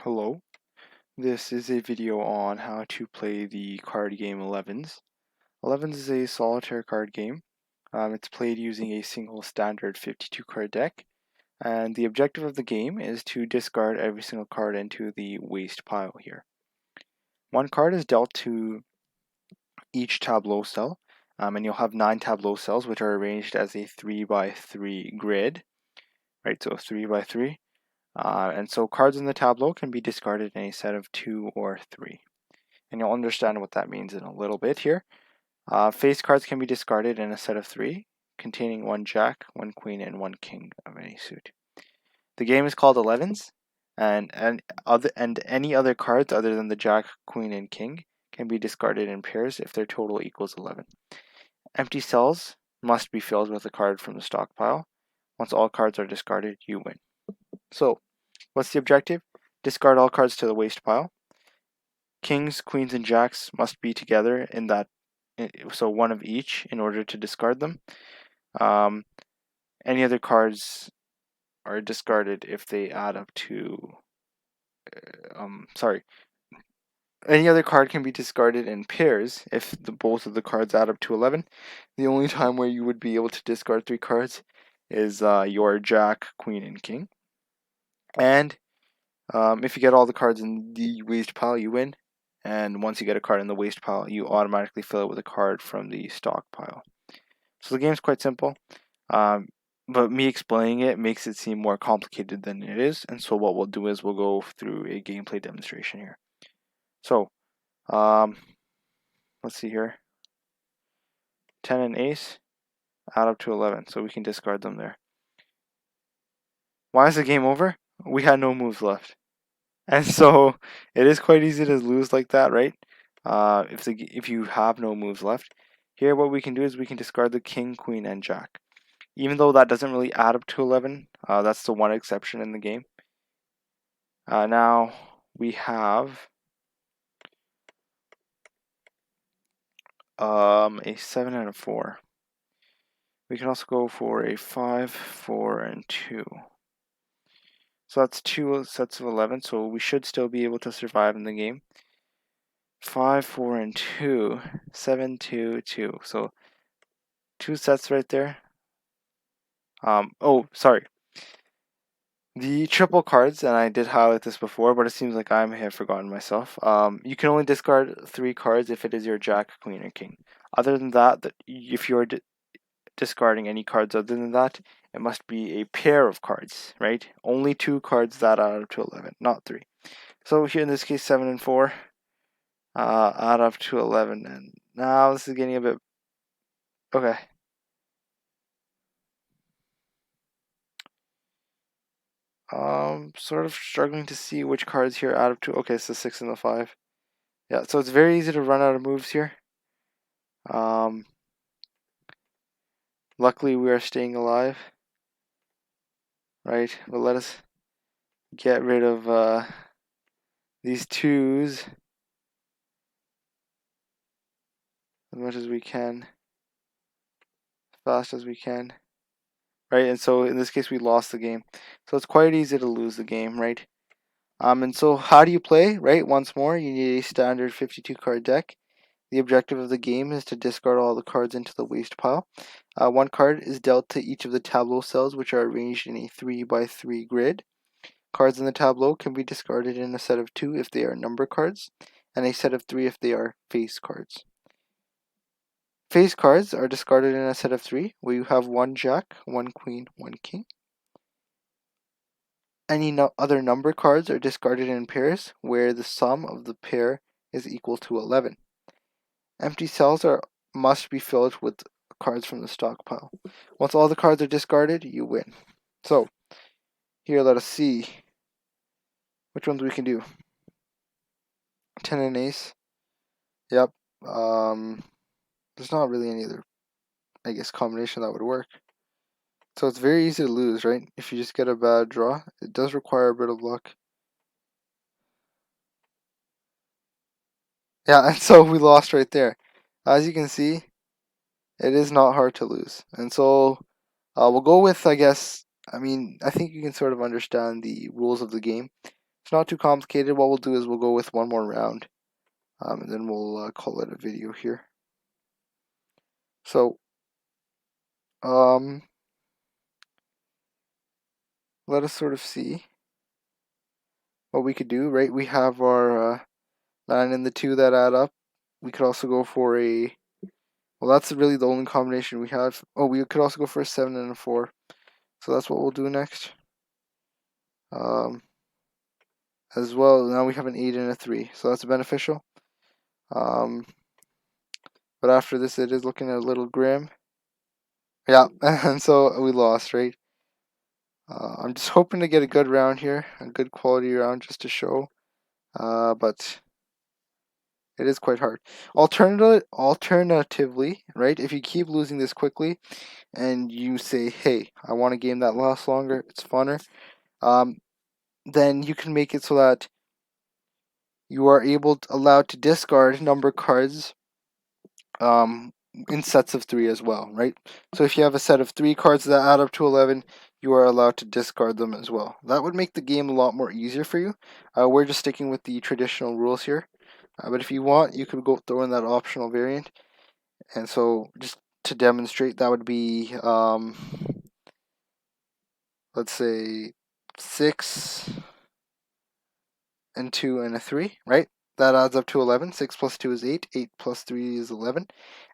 Hello, this is a video on how to play the card game Elevens. Elevens is a solitaire card game. It's played using a single standard 52 card deck, and the objective of the game is to discard every single card into the waste pile here. One card is dealt to each tableau cell, and you'll have 9 tableau cells which are arranged as a 3x3 grid, right? So 3x3. And so cards in the tableau can be discarded in a set of 2 or 3. And you'll understand what that means in a little bit here. Face cards can be discarded in a set of 3, containing 1 jack, 1 queen, and 1 king of any suit. The game is called Elevens, and any other cards other than the jack, queen, and king can be discarded in pairs if their total equals 11. Empty cells must be filled with a card from the stockpile. Once all cards are discarded, you win. So, what's the objective? Discard all cards to the waste pile. Kings, queens, and jacks must be together in that, so one of each in order to discard them. Any other cards are discarded if they add up to, any other card can be discarded in pairs if both of the cards add up to 11. The only time where you would be able to discard 3 cards is your jack, queen, and king. And if you get all the cards in the waste pile, you win. And once you get a card in the waste pile, you automatically fill it with a card from the stockpile. So the game's quite simple, but me explaining it makes it seem more complicated than it is. And so what we'll do is we'll go through a gameplay demonstration here. So, let's see here. 10 and ace, add up to 11, so we can discard them there. Why is the game over? We had no moves left. And so it is quite easy to lose like that, right? If you have no moves left. Here what we can do is we can discard the king, queen, and jack. Even though that doesn't really add up to 11, that's the one exception in the game. Now we have a 7 and a 4. We can also go for a 5, 4, and 2. So that's 2 sets of 11, so we should still be able to survive in the game. 5, 4, and 2, 7, 2, 2. So 2 sets right there. Oh, sorry. The triple cards, and I did highlight this before, but it seems like I may have forgotten myself. You can only discard 3 cards if it is your jack, queen, or king. Other than that, if you're discarding any cards other than that, it must be a pair of cards, right? Only 2 cards that add up to 11, not 3. So here in this case, 7 and 4 add up to 11, and now this is getting a bit... Okay. Sort of struggling to see which cards here add up to... Okay, it's the 6 and the 5. Yeah, so it's very easy to run out of moves here. Luckily we are staying alive. Right, but let us get rid of these 2s as much as we can, as fast as we can. Right, and so in this case we lost the game. So it's quite easy to lose the game, right? And so how do you play, right? Once more, you need a standard 52 card deck. The objective of the game is to discard all the cards into the waste pile. 1 card is dealt to each of the tableau cells, which are arranged in a 3x3 grid. Cards in the tableau can be discarded in a set of 2 if they are number cards, and a set of 3 if they are face cards. Face cards are discarded in a set of 3, where you have 1 jack, 1 queen, 1 king. Any other number cards are discarded in pairs, where the sum of the pair is equal to 11. Empty cells must be filled with cards from the stockpile. Once all the cards are discarded, you win. So, here let us see which ones we can do. 10 and ace. Yep. There's not really any other, I guess, combination that would work. So it's very easy to lose, right? If you just get a bad draw, it does require a bit of luck. Yeah, and so we lost right there. As you can see, it is not hard to lose. And so we'll go with, I think you can sort of understand the rules of the game. It's not too complicated. What we'll do is we'll go with one more round, and then we'll call it a video here. So, let us sort of see what we could do, right? We have our 9 and the 2 that add up. We could also go for a, well, that's really the only combination we have. Oh, we could also go for a 7 and a 4. So that's what we'll do next. As well, now we have an 8 and a 3, so that's beneficial. But after this, it is looking a little grim. Yeah, and so we lost, right? I'm just hoping to get a good round here, a good quality round just to show. But it is quite hard. Alternatively, right, if you keep losing this quickly and you say, hey, I want a game that lasts longer, it's funner, then you can make it so that you are allowed to discard number cards in sets of 3 as well, right? So if you have a set of 3 cards that add up to 11, you are allowed to discard them as well. That would make the game a lot more easier for you. We're just sticking with the traditional rules here. But if you want, you could go throw in that optional variant. And so just to demonstrate, that would be, let's say, 6 and 2 and a 3, right? That adds up to 11. 6 plus 2 is 8. 8 plus 3 is 11.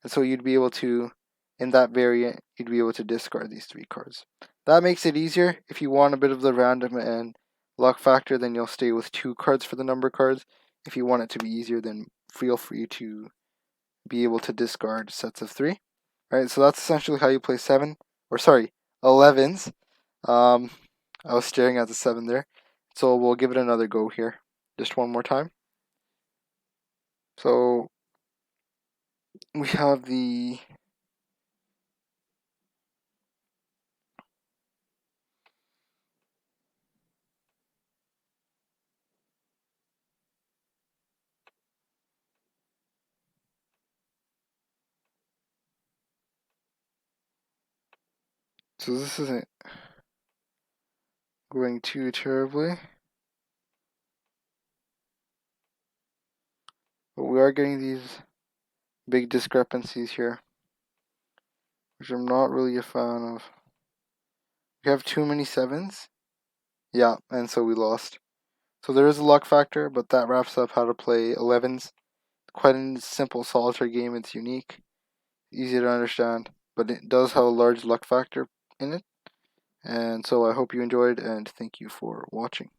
And so you'd be able to, in that variant, you'd be able to discard these 3 cards. That makes it easier. If you want a bit of the random and luck factor, then you'll stay with 2 cards for the number cards. If you want it to be easier, then feel free to be able to discard sets of 3. Alright, so that's essentially how you play 11s. I was staring at the 7 there. So we'll give it another go here. Just one more time. So we have the so this isn't going too terribly, but we are getting these big discrepancies here, which I'm not really a fan of. We have too many 7s. Yeah, and so we lost. So there is a luck factor, but that wraps up how to play 11s. Quite a simple solitaire game. It's unique, easy to understand, but it does have a large luck factor in it. And so I hope you enjoyed, and thank you for watching.